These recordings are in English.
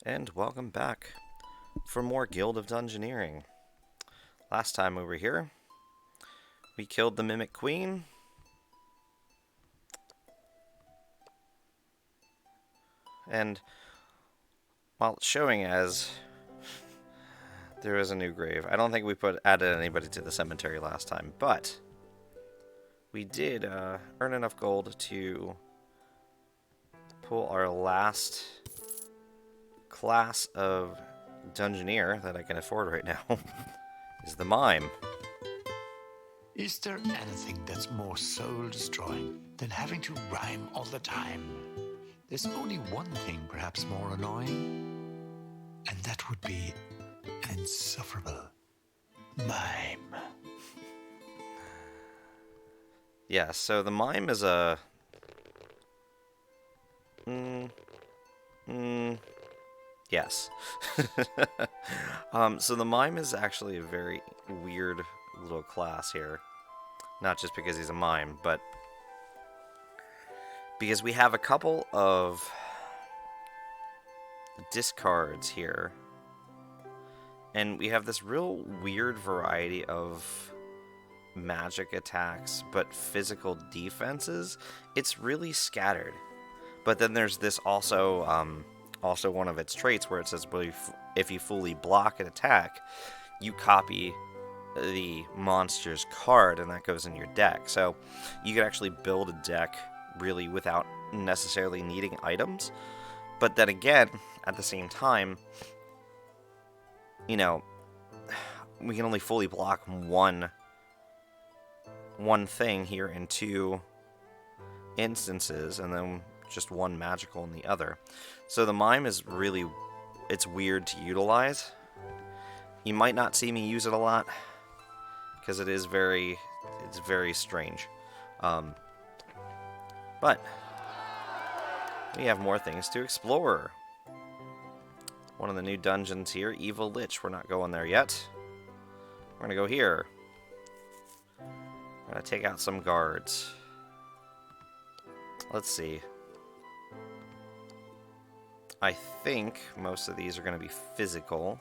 And welcome back for more Guild of Dungeoneering. Last time we were here, we killed the Mimic Queen. And while it's showing as there is a new grave, I don't think we added anybody to the cemetery last time, but we did earn enough gold to pull our last class of Dungeoneer that I can afford right now. Is the Mime. Is there anything that's more soul-destroying than having to rhyme all the time? There's only one thing perhaps more annoying, and that would be an insufferable mime. Yeah, so the Mime is a... Yes. So the Mime is actually a very weird little class here. Not just because he's a mime, but because we have a couple of discards here. And we have this real weird variety of magic attacks, but physical defenses. It's really scattered. But then there's this also one of its traits where it says, well, if you fully block an attack, you copy the monster's card, and that goes in your deck. So you can actually build a deck really without necessarily needing items. But then again, at the same time, you know, we can only fully block one thing here in two instances, and then just one magical in the other. So the Mime is really, it's weird to utilize. You might not see me use it a lot, because it's very strange. But we have more things to explore. One of the new dungeons here, Evil Lich. We're not going there yet. We're going to go here. We're going to take out some guards. Let's see. I think most of these are going to be physical.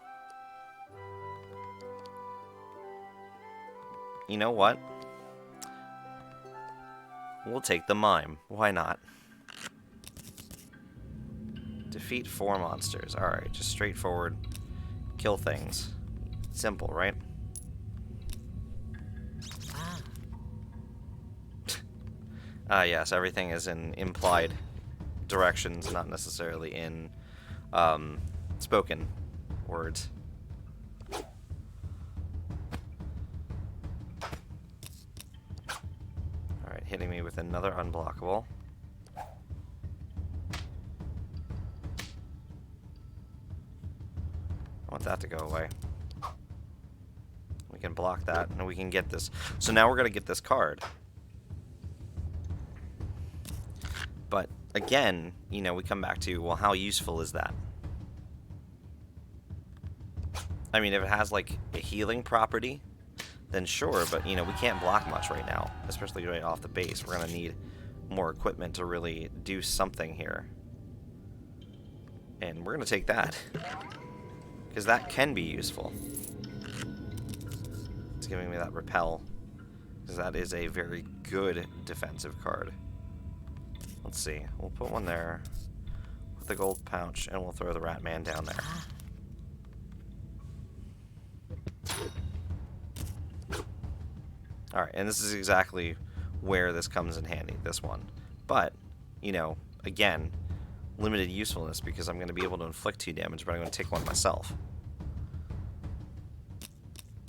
You know what? We'll take the Mime. Why not? Defeat 4 monsters. Alright, just straightforward. Kill things. Simple, right? Yes, everything is in implied directions, not necessarily in spoken words. Alright, hitting me with another unblockable. I want that to go away. We can block that, and we can get this. So now we're going to get this card. But, again, you know, we come back to, well, how useful is that? I mean, if it has, like, a healing property, then sure, but, you know, we can't block much right now, especially right off the base. We're going to need more equipment to really do something here. And we're going to take that, because that can be useful. It's giving me that repel, because that is a very good defensive card. Let's see. We'll put one there with the gold pouch, and we'll throw the Rat Man down there. Alright, and this is exactly where this comes in handy, this one. But, you know, again, limited usefulness because I'm going to be able to inflict 2 damage, but I'm going to take 1 myself.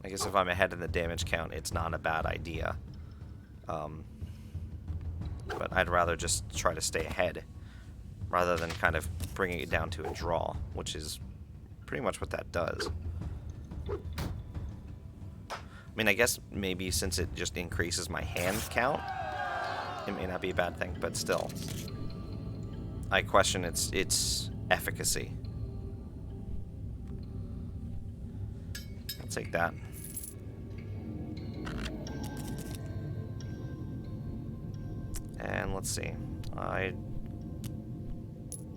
I guess if I'm ahead in the damage count, it's not a bad idea. But I'd rather just try to stay ahead rather than kind of bringing it down to a draw, which is pretty much what that does. I mean, I guess maybe since it just increases my hand count, it may not be a bad thing, but still. I question its efficacy. I'll take that. And let's see. I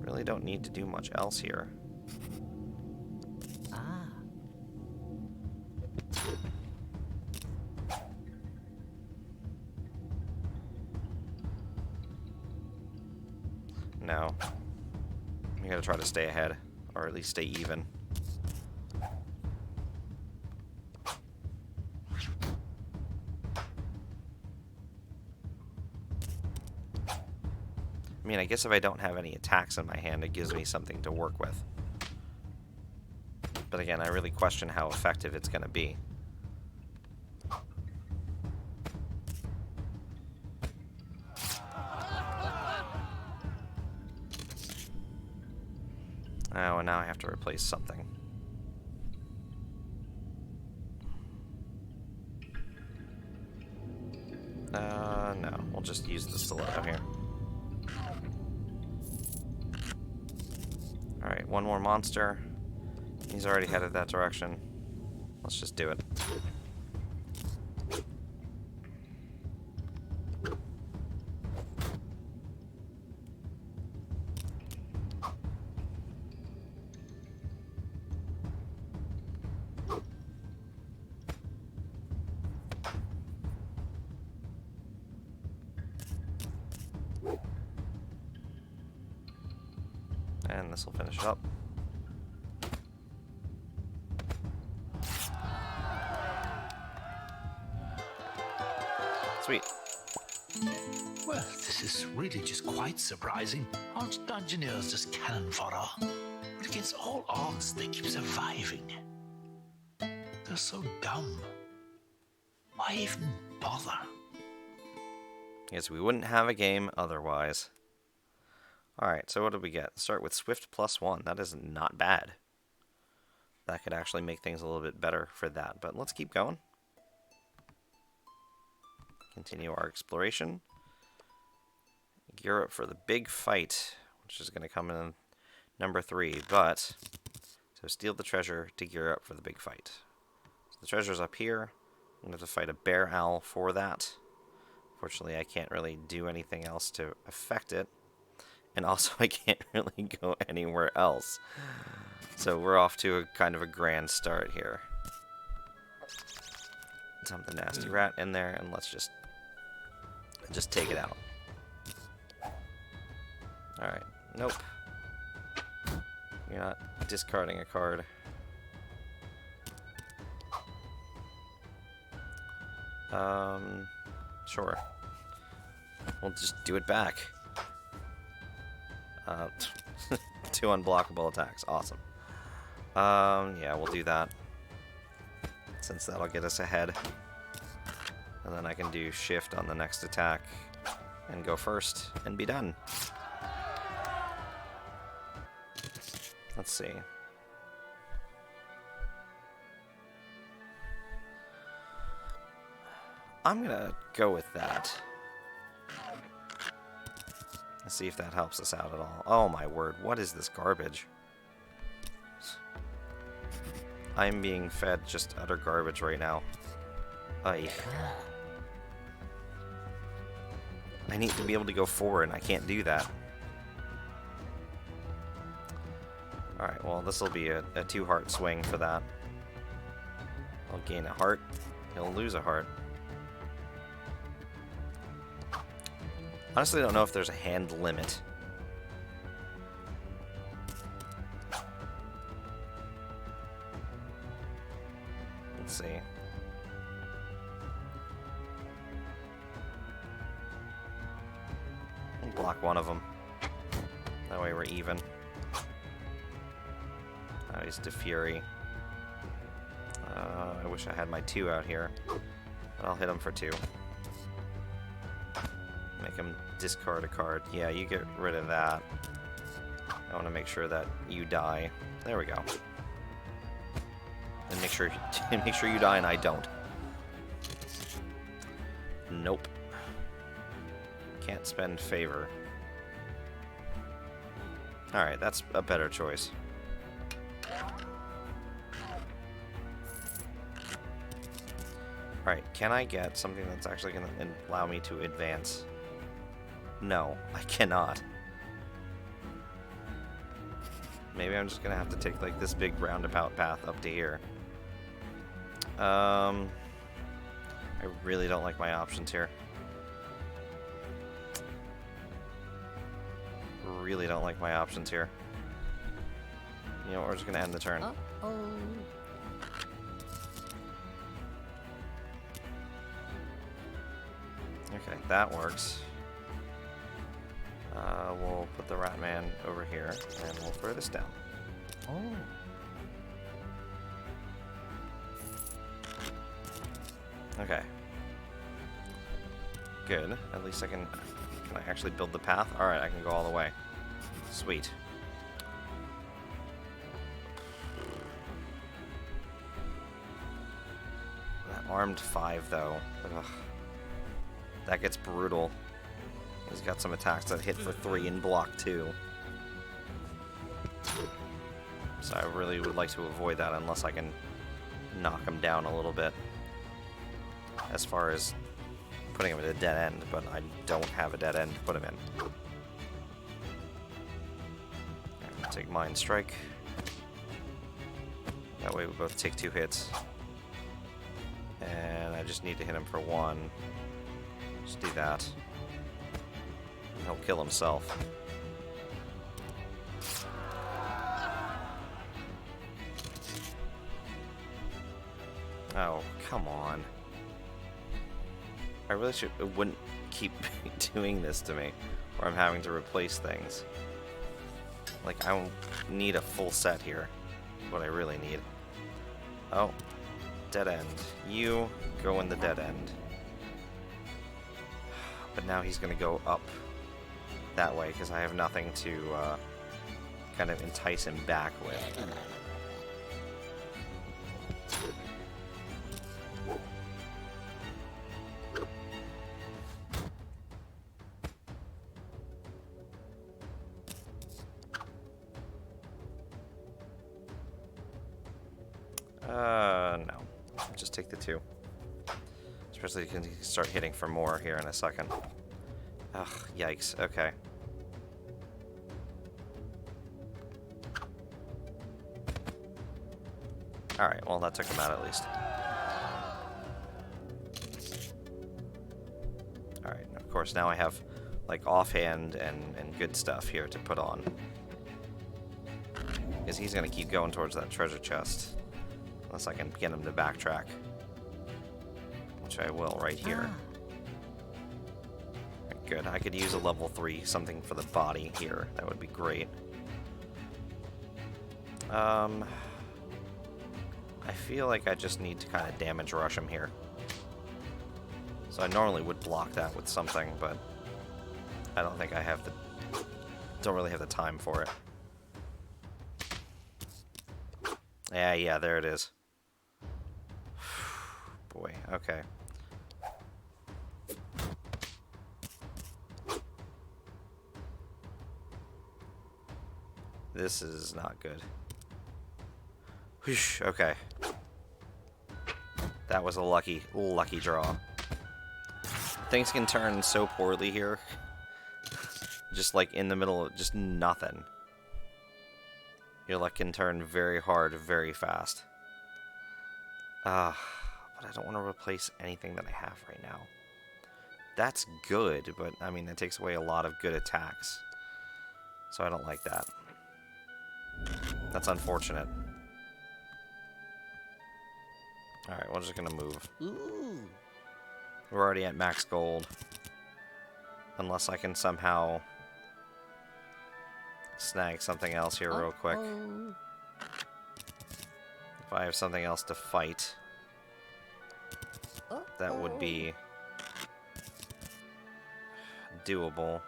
really don't need to do much else here. Ah. No. We gotta try to stay ahead, or at least stay even. I mean, I guess if I don't have any attacks in my hand, it gives me something to work with. But again, I really question how effective it's gonna be. Oh, and now I have to replace something. No. We'll just use the stiletto here. Alright, one more monster. He's already headed that direction. Let's just do it. And this will finish it up. Sweet. Well, this is really just quite surprising. Aren't Dungeoneers just cannon fodder? But against all odds, they keep surviving. They're so dumb. Why even bother? Yes, we wouldn't have a game otherwise. Alright, so what did we get? Start with Swift +1. That is not bad. That could actually make things a little bit better for that. But let's keep going. Continue our exploration. Gear up for the big fight, which is going to come in number 3. But, so steal the treasure to gear up for the big fight. So the treasure's up here. I'm going to have to fight a bear owl for that. Fortunately, I can't really do anything else to affect it. And also, I can't really go anywhere else. So we're off to a kind of a grand start here. Dump the nasty rat in there, and let's just take it out. Alright, nope. You're not discarding a card. Sure. We'll just do it back. 2 unblockable attacks. Awesome. Yeah, we'll do that. Since that'll get us ahead. And then I can do shift on the next attack and go first and be done. Let's see. I'm gonna go with that. Let's see if that helps us out at all. Oh my word, what is this garbage? I'm being fed just utter garbage right now. I need to be able to go forward, and I can't do that. Alright, well, this will be a 2-heart swing for that. I'll gain a heart. He'll lose a heart. Honestly, I don't know if there's a hand limit. Let's see. I'll block one of them. That way we're even. Oh, he's to Fury. I wish I had my 2 out here. But I'll hit him for 2. Make him discard a card. Yeah, you get rid of that. I want to make sure that you die. There we go. And make sure you die and I don't. Nope. Can't spend favor. Alright, that's a better choice. Alright, can I get something that's actually going to allow me to advance? No, I cannot. Maybe I'm just gonna have to take like this big roundabout path up to here. I really don't like my options here. Really don't like my options here. You know what, we're just gonna end the turn. Uh-oh. Okay, that works. We'll put the rat man over here, and we'll throw this down. Oh. Okay. Good. At least I can... Can I actually build the path? Alright, I can go all the way. Sweet. That armed 5, though. Ugh. That gets brutal. He's got some attacks that hit for 3 and block 2. So I really would like to avoid that unless I can knock him down a little bit. As far as putting him at a dead end, but I don't have a dead end to put him in. Right, take Mind Strike. That way we both take 2 hits. And I just need to hit him for 1. Just do that. And he'll kill himself. Oh, come on. I really wouldn't keep doing this to me, where I'm having to replace things. Like, I need a full set here. What I really need. Oh, dead end. You go in the dead end. But now he's going to go up that way, because I have nothing to kind of entice him back with. No. Just take the 2. Especially because you can start hitting for more here in a second. Ugh, yikes. Okay. Alright, well that took him out at least. Alright, of course now I have like offhand and good stuff here to put on. Because he's going to keep going towards that treasure chest. Unless I can get him to backtrack. Which I will right here. Right, good. I could use a level 3, something for the body here. That would be great. I feel like I just need to kind of damage rush him here. So I normally would block that with something, but I don't think I have the... Don't really have the time for it. Yeah, there it is. Boy, okay. This is not good. Whoosh, okay. That was a lucky draw. Things can turn so poorly here. Just like in the middle of just nothing. Your luck can turn very hard, very fast. But I don't want to replace anything that I have right now. That's good, but I mean, that takes away a lot of good attacks. So I don't like that. That's unfortunate. Alright, we're just gonna move. Ooh. We're already at max gold. Unless I can somehow snag something else here real quick. If I have something else to fight, that would be doable.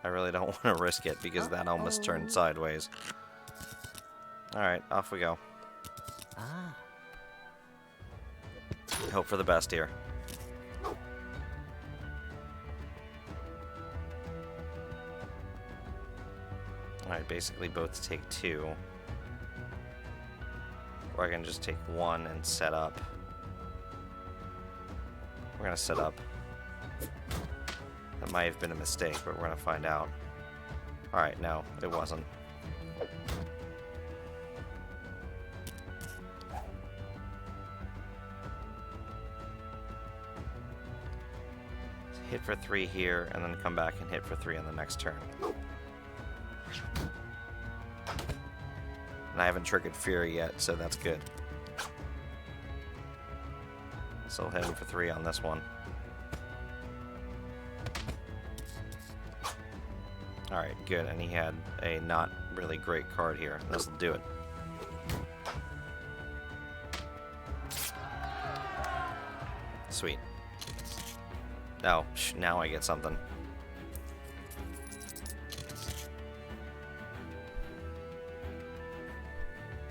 I really don't want to risk it because that almost turned sideways. Alright, off we go. Hope for the best here. Alright, basically both take 2. Or I can just take 1 and set up. We're gonna set up. That might have been a mistake, but we're gonna find out. Alright, no, it wasn't. hit for 3 here, and then come back and hit for 3 on the next turn. And I haven't triggered Fury yet, so that's good. So I'll hit him for 3 on this one. Alright, good, and he had a not really great card here. This'll do it. Sweet. Oh, now I get something.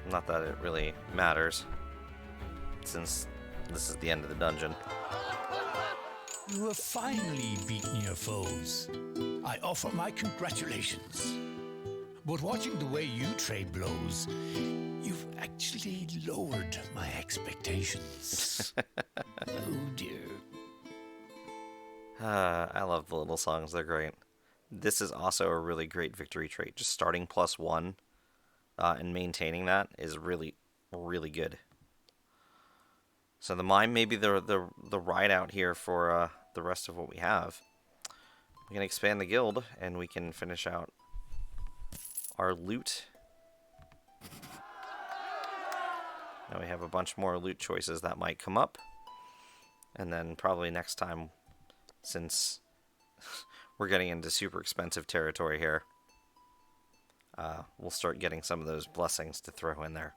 Not that it really matters, since this is the end of the dungeon. You have finally beaten your foes. I offer my congratulations. But watching the way you trade blows, you've actually lowered my expectations. Oh dear. I love the little songs, they're great. This is also a really great victory trait. Just starting +1 and maintaining that is really, really good. So the mime may be the ride out here for the rest of what we have. We can expand the guild, and we can finish out our loot. Now we have a bunch more loot choices that might come up. And then probably next time, since we're getting into super expensive territory here, we'll start getting some of those blessings to throw in there.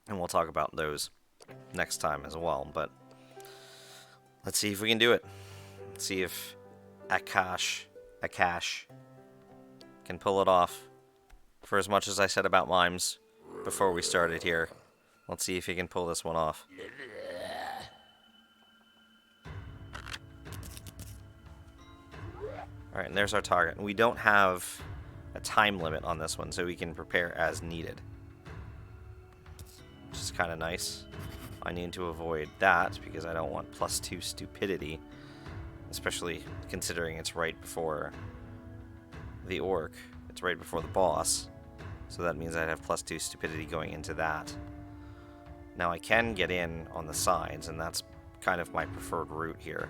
And we'll talk about those next time as well. But let's see if we can do it. Let's see if Akash can pull it off. For as much as I said about Mimes before we started here, let's see if he can pull this one off. Alright, and there's our target. We don't have a time limit on this one, so we can prepare as needed. Which is kind of nice. I need to avoid that, because I don't want +2 stupidity. Especially considering it's right before the orc. It's right before the boss. So that means I'd have +2 stupidity going into that. Now I can get in on the sides, and that's kind of my preferred route here.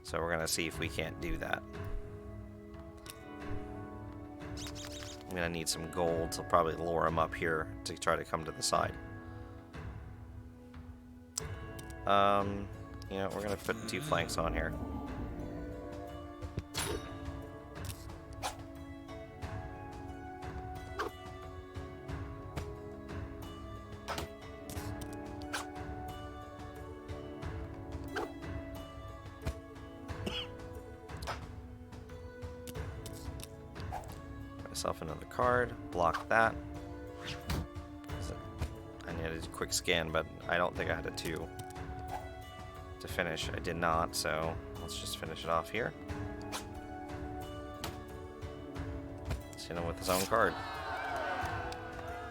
So we're going to see if we can't do that. I'm going to need some gold to probably lure him up here to try to come to the side. You know, we're going to put 2 flanks on here. Myself another card, block that. I needed a quick scan, but I don't think I had a 2 to finish. I did not, so let's just finish it off here. Let's hit him with his own card.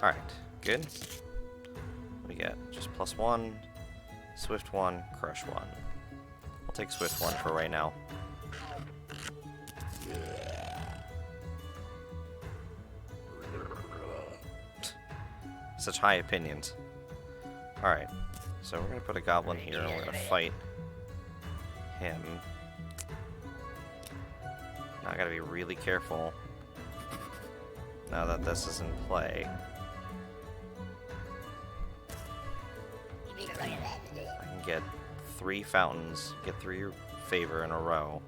Alright, good. We get just +1, Swift 1, Crush 1. I'll take Swift 1 for right now. Such high opinions. Alright, so we're going to put a goblin here and we're going to fight him. Now I gotta be really careful now that this is in play. I can get 3 fountains, get 3 favor in a row,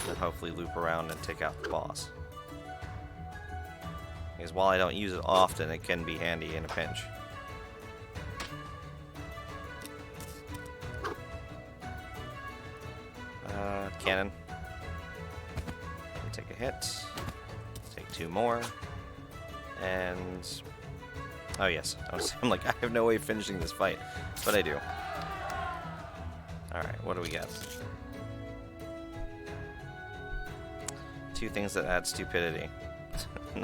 and hopefully loop around and take out the boss. Because while I don't use it often, it can be handy in a pinch. Cannon. Take a hit. Take 2 more. And... oh yes, I'm like, I have no way of finishing this fight. But I do. Alright, what do we get? 2 things that add stupidity.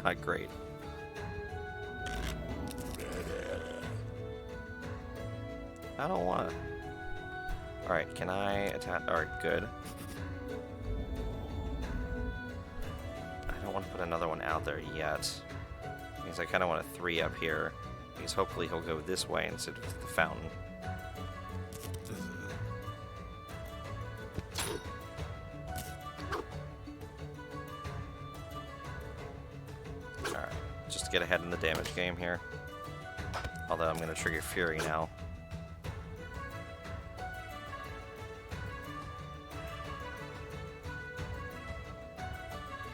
Not great. I don't want to. Alright, can I attack? Alright, good. I don't want to put another one out there yet. Because I kind of want a 3 up here. Because hopefully he'll go this way instead of the fountain. Just get ahead in the damage game here. Although I'm going to trigger Fury now.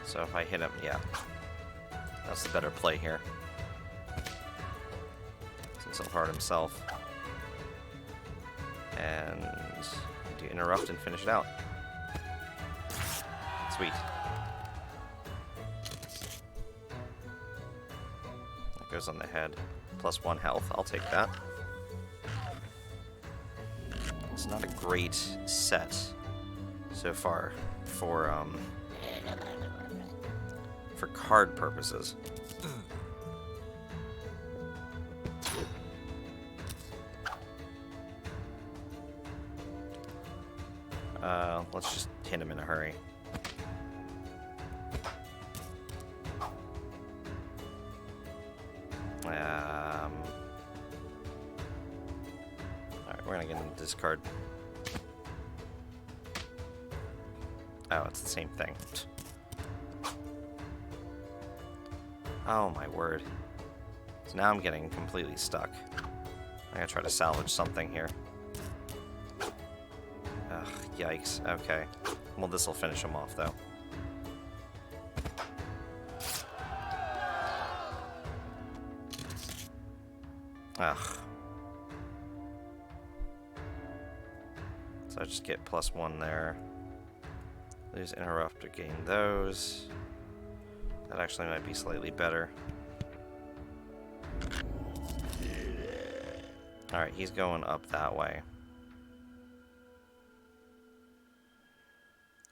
So if I hit him, yeah. That's the better play here. Since he'll hurt himself. And do interrupt and finish it out. Sweet. That goes on the head. +1 health. I'll take that. It's not a great set so far for card purposes. Let's just hit him in a hurry. Alright, we're gonna get him to discard. Oh, it's the same thing. Oh my word. So now I'm getting completely stuck. I gotta try to salvage something here. Ugh, yikes. Okay. Well, this'll finish him off, though. Ugh. So I just get +1 there. Lose interrupt to gain those. That actually might be slightly better. Alright, he's going up that way.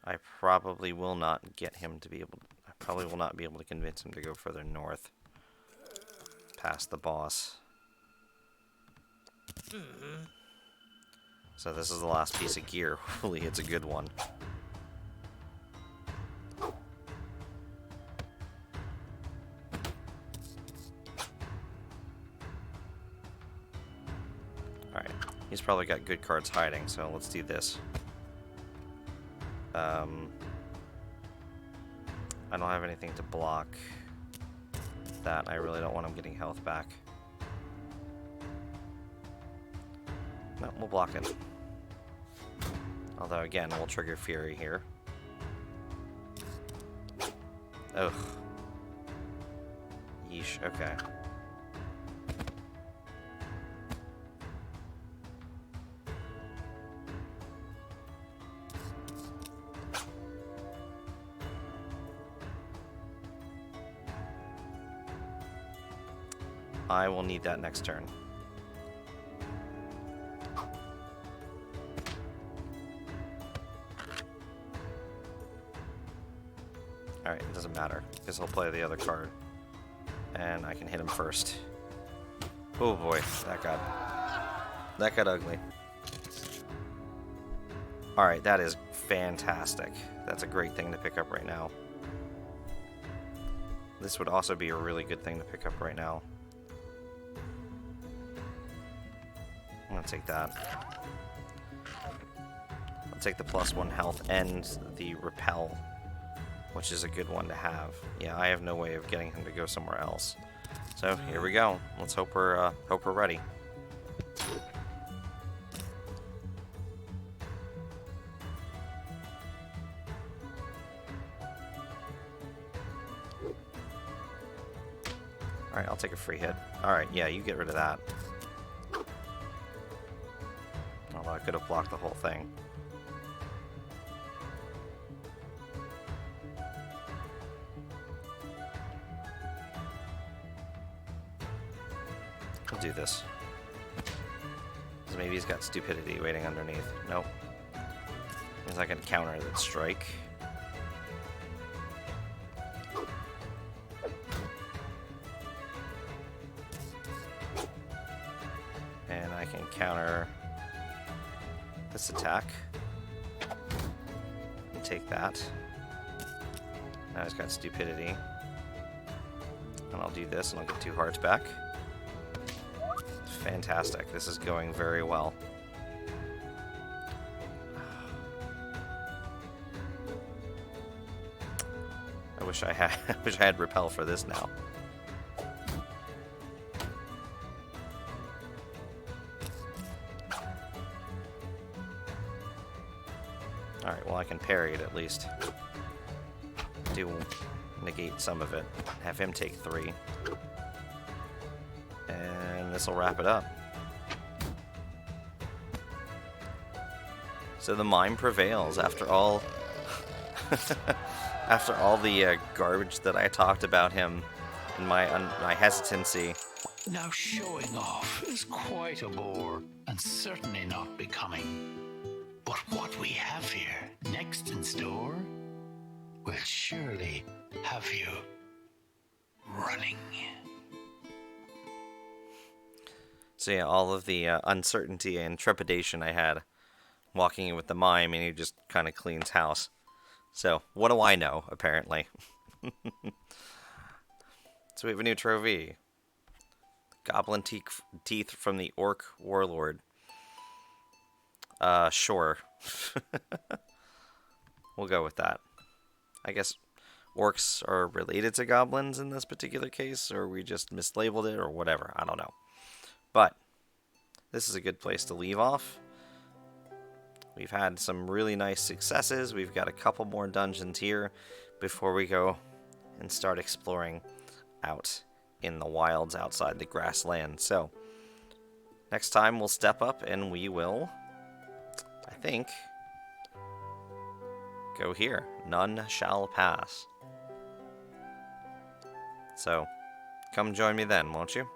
I probably will not get him to be able to, I probably will not be able to convince him to go further north. Past the boss. So this is the last piece of gear. Hopefully it's a good one. Alright, he's probably got good cards hiding, so let's do this. I don't have anything to block that. I really don't want him getting health back. No, we'll block it. Although, again, we'll trigger Fury here. Ugh. Yeesh, okay. I will need that next turn. Alright, it doesn't matter, because he'll play the other card. And I can hit him first. Oh boy, that got ugly. Alright, that is fantastic. That's a great thing to pick up right now. This would also be a really good thing to pick up right now. I'm gonna take that. I'll take the +1 health and the repel, which is a good one to have. Yeah, I have no way of getting him to go somewhere else. So here we go. Let's hope we're ready. All right, I'll take a free hit. All right, yeah, you get rid of that. Although I could have blocked the whole thing. I'll do this. So maybe he's got stupidity waiting underneath. Nope. Means I can counter that strike. And I can counter this attack. And take that. Now he's got stupidity. And I'll do this and I'll get 2 hearts back. Fantastic. This is going very well. I wish I had repel for this now. Alright, well I can parry it at least. Do negate some of it. Have him take 3. And this will wrap it up. So the mime prevails after all after all the garbage that I talked about him and my hesitancy. Now showing off is quite a bore, and certainly not becoming. But what we have here next in store will surely have you running. So yeah, all of the uncertainty and trepidation I had walking in with the mime, and he just kind of cleans house. So, what do I know, apparently? So we have a new trophy. Goblin teeth from the Orc Warlord. Sure. We'll go with that. I guess orcs are related to goblins in this particular case, or we just mislabeled it, or whatever. I don't know. But this is a good place to leave off. We've had some really nice successes. We've got a couple more dungeons here before we go and start exploring out in the wilds outside the grassland. So, next time we'll step up and we will, I think, go here. None shall pass. So, come join me then, won't you?